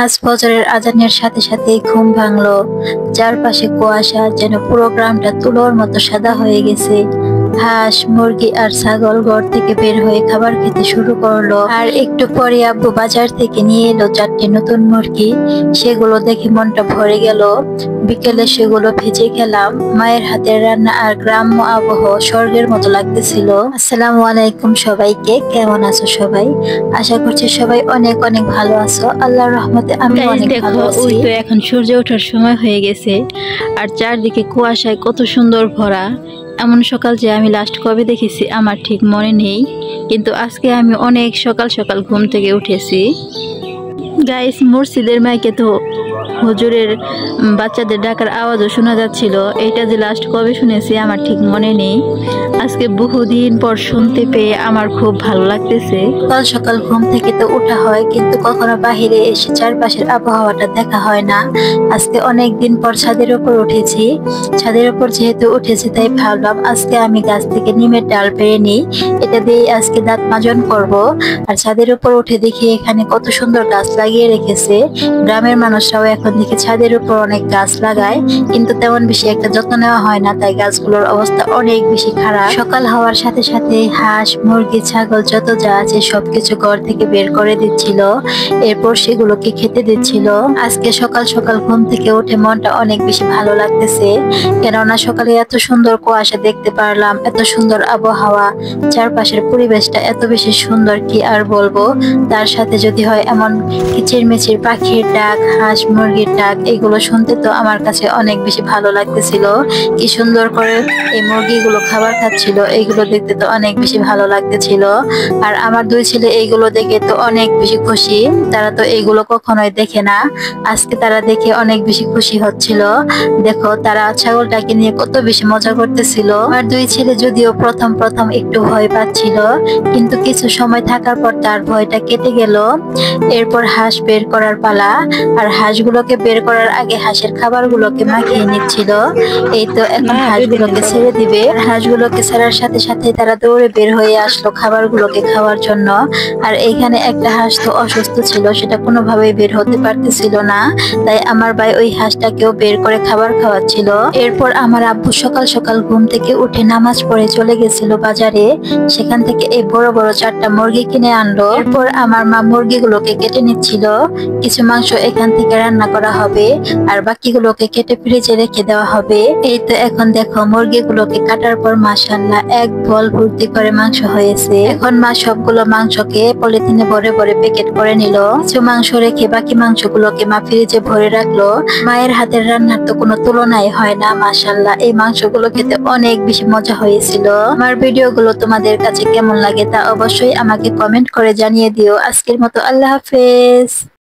আজ ফজরের আজানের সাথে সাথেই ঘুম ভাঙলো। চারপাশে কুয়াশা, যেন পুরো গ্রামটা তুলোর মতো সাদা হয়ে গেছে। হাঁস, মুরগি আর ছাগল ঘর থেকে বের হয়ে খাবার খেতে শুরু করলো। আর একটু পরে আব্বু বাজার থেকে নিয়ে এলো 4টে নতুন মুরগি। সেগুলো দেখে মনটা ভরে গেল। বিকেলে সেগুলো ভেজে খেলাম। মায়ের হাতের রান্না আর গ্রাম্য আবহাওয়া স্বর্গের মতো লাগতেছিল। আসসালামু আলাইকুম সবাইকে, কেমন আছো সবাই? আশা করছি সবাই অনেক অনেক ভালো আছো। আল্লাহর রহমতে আমি অনেক ভালো আছি। ওই তো এখন সূর্য ওঠার সময় হয়ে গেছে, আর চারদিকে কুয়াশায় কত সুন্দর ভরা। এমন সকাল যে আমি লাস্ট কবে দেখেছি আমার ঠিক মনে নেই, কিন্তু আজকে আমি অনেক সকাল সকাল ঘুম থেকে উঠেছি। গাইস, মসজিদের মাইকে তো হুজুরের বাচ্চাদের ডাকার আওয়াজও শোনা যাচ্ছিল। এটা যে লাস্ট কবে শুনেছি আমার ঠিক মনে নেই। আজকে বহুদিন পর শুনতে পেয়ে আমার খুব ভালো লাগতেছে। সকাল সকাল ঘুম থেকে তো ওঠা হয়, কিন্তু কখনো বাহিরে এসে চারপাশের আবহাওয়াটা দেখা হয় না। আজকে অনেক দিন পর ছাদের উপর উঠেছি। ছাদের উপর যেহেতু উঠেছি, তাই ভাবলাম আজকে আমি গাছ থেকে নিমের ডাল পেড়ে নিই, এটা দিয়ে আজকে দাঁত মাজন করব। আর ছাদের উপর উঠে দেখি এখানে কত সুন্দর গাছ লাগিয়ে রেখেছে। গ্রামের মানুষরাও এখন দেখি ছাদের উপর অনেক গাছ লাগায়, কিন্তু তেমন বেশি একটা যত্ন নেওয়া হয় না, তাই গাছগুলোর অবস্থা অনেক বেশি খারাপ। সকাল হওয়ার সাথে সাথে হাঁস, মুরগি, ছাগল যত যা আছে সবকিছু ঘর থেকে বের করে দিচ্ছিল। এরপর সেগুলোকে খেতে দিচ্ছিল। আজকে সকাল সকাল ঘুম থেকে উঠে মনটা অনেক বেশি ভালো লাগতেছে, কেননা সকালে এত সুন্দর কুয়াশা দেখতে পারলাম, এত সুন্দর আবহাওয়া, চারপাশের পরিবেশটা এত বেশি সুন্দর, কি আর বলবো। তার সাথে যদি হয় এমন কিচিরমিচির পাখির ডাক, হাঁস মুরগির ডাক, এগুলো শুনতে তো আমার কাছে অনেক বেশি ভালো লাগতেছিল। কি সুন্দর করে এই মুরগিগুলো খাবার খাচ্ছিল, এইগুলো দেখতে তো অনেক বেশি ভালো লাগতেছিল। আর আমার দুই ছেলে এইগুলো দেখে তো অনেক বেশি খুশি। তারা তো এইগুলো কখনোই দেখে না, আজকে তারা দেখে অনেক বেশি খুশি হচ্ছিল। দেখো, তারা ছাগলটাকে নিয়ে কত বেশি মজা করতেছিল। আমার দুই ছেলে যদিও প্রথম প্রথম একটু ভয় পাচ্ছিল, কিন্তু কিছু সময় থাকার পর তার ভয়টা কেটে গেল। এরপর হাঁস বের করার পালা। আর হাঁসগুলোকে বের করার আগে হাঁসের খাবারগুলোকে মাখিয়ে নিচ্ছিল। এই তো এখন হাঁসগুলোকে ছেড়ে দিবে। হাঁসগুলোকে ছাড়ার সাথে সাথে তারা দৌড়ে বের হয়ে আসলো খাবারগুলোকে খাওয়ার জন্য। আর এইখানে একটা হাঁস তো অসুস্থ ছিল, সেটা কোনোভাবেই বের হতে পারতেছিল না, তাই আমার ভাই ওই হাঁসটাকেও বের করে খাবার খাওয়াচ্ছিল। এরপর আমার আব্বু সকাল সকাল ঘুম থেকে উঠে নামাজ পড়ে চলে গেছিল বাজারে। সেখান থেকে এই বড় বড় 4টা মুরগি কিনে আনলো। এরপর আমার মা মুরগিগুলোকে কেটে নিচ্ছিল। কিছু মাংস এখান থেকে রান্না করা হবে, আর বাকিগুলোকে কেটে ফ্রিজে রেখে দেওয়া হবে। এই তো এখন দেখো, মুরগিগুলোকে কাটার পর মাশাআল্লাহ এক বল ভর্তি করে মাংস হয়েছে। এখন মা সবগুলো মাংসকে পলিথিনে ভরে ভরে প্যাকেট করে নিল। কিছু মাংস রেখে বাকি মাংসগুলোকে মা ফ্রিজে ভরে রাখলো। মায়ের হাতের রান্নার তো কোনো তুলনাই হয় না। মাশাআল্লাহ, এই মাংসগুলো খেতে অনেক বেশি মজা হয়েছিল। আমার ভিডিওগুলো তোমাদের কাছে কেমন লাগে তা অবশ্যই আমাকে কমেন্ট করে জানিয়ে দিও। আজকের মতো আল্লাহ হাফেজ।